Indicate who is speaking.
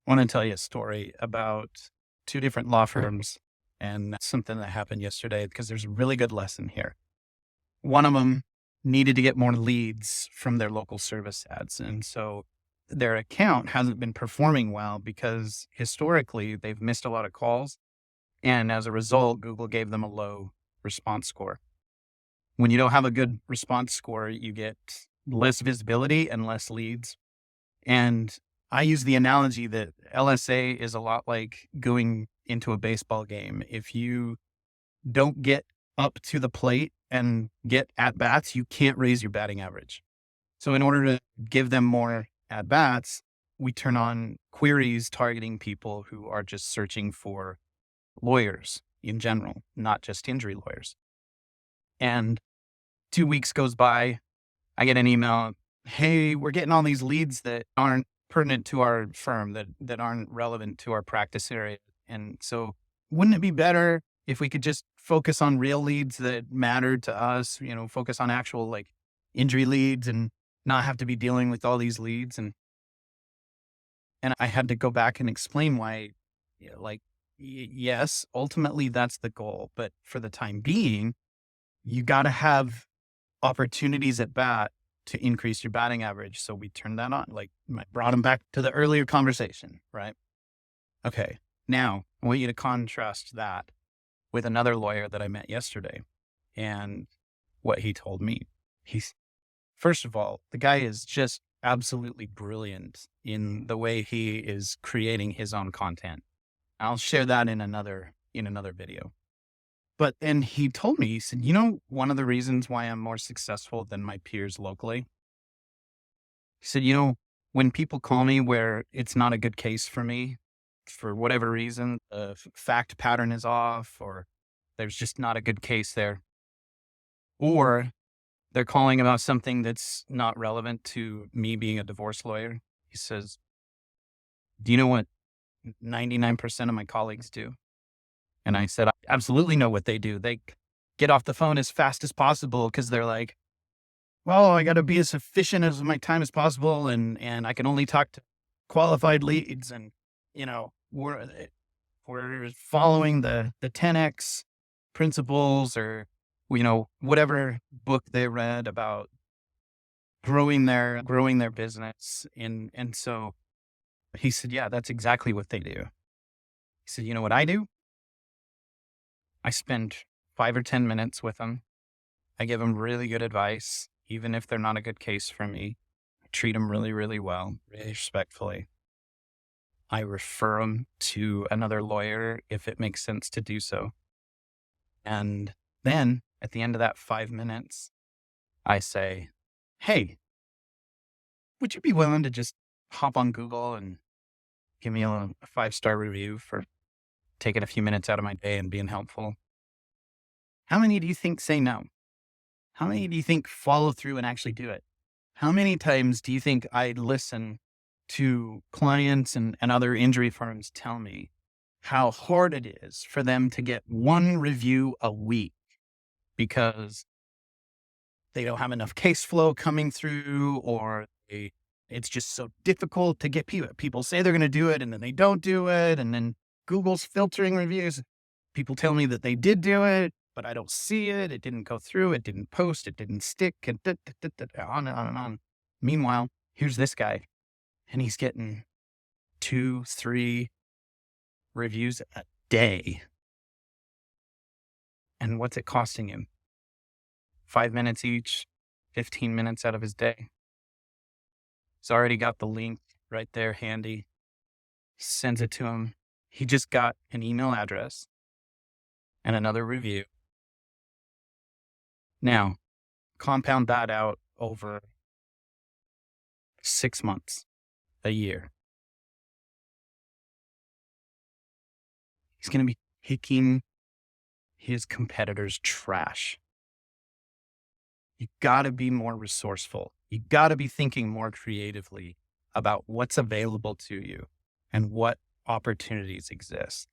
Speaker 1: want to tell you a story about two different law firms and something that happened yesterday because there's a really good lesson here. One of them needed to get more leads from their local service ads. And so their account hasn't been performing well because historically they've missed a lot of calls. And as a result, Google gave them a low response score. When you don't have a good response score, you get less visibility and less leads. And I use the analogy that LSA is a lot like going into a baseball game. If you don't get up to the plate and get at bats, you can't raise your batting average. So in order to give them more at bats, we turn on queries targeting people who are just searching for lawyers in general, not just injury lawyers. And 2 weeks goes by, I get an email, hey, we're getting all these leads that aren't pertinent to our firm, that aren't relevant to our practice area. And so wouldn't it be better if we could just focus on real leads that matter to us, focus on actual like injury leads and not have to be dealing with all these leads? And I had to go back and explain why, yes, ultimately that's the goal. But for the time being, you got to have opportunities at bat to increase your batting average. So we turned that on. Like I brought him back to the earlier conversation, right? Okay. Now I want you to contrast that with another lawyer that I met yesterday and what he told me. First of all, the guy is just absolutely brilliant in the way he is creating his own content. I'll share that in another video. But then he told me, he said, one of the reasons why I'm more successful than my peers locally, he said, when people call me where it's not a good case for me, for whatever reason, the fact pattern is off, or there's just not a good case there, or they're calling about something that's not relevant to me being a divorce lawyer. He says, do you know what 99% of my colleagues do? And I said, I absolutely know what they do. They get off the phone as fast as possible because they're like, well, I got to be as efficient as my time as possible. And I can only talk to qualified leads. And, we're following the 10X principles or, whatever book they read about growing their business. And so he said, yeah, that's exactly what they do. He said, you know what I do? I spend 5 or 10 minutes with them. I give them really good advice, even if they're not a good case for me. I treat them really, really well, really respectfully. I refer them to another lawyer if it makes sense to do so. And then at the end of that 5 minutes, I say, hey, would you be willing to just hop on Google and give me a 5-star review for taking a few minutes out of my day and being helpful? How many do you think say no? How many do you think follow through and actually do it? How many times do you think I listen to clients and other injury firms tell me how hard it is for them to get one review a week because they don't have enough case flow coming through, or it's just so difficult to get people. People say they're going to do it and then they don't do it. And then Google's filtering reviews. People tell me that they did do it, but I don't see it. It didn't go through. It didn't post. It didn't stick, and on and on and on. Meanwhile, here's this guy, and he's getting 2, 3 reviews a day. And what's it costing him? 5 minutes each, 15 minutes out of his day. He's already got the link right there handy. Sends it to him. He just got an email address and another review. Now, compound that out over 6 months, a year. He's going to be picking his competitors' trash. You got to be more resourceful. You got to be thinking more creatively about what's available to you and what opportunities exist.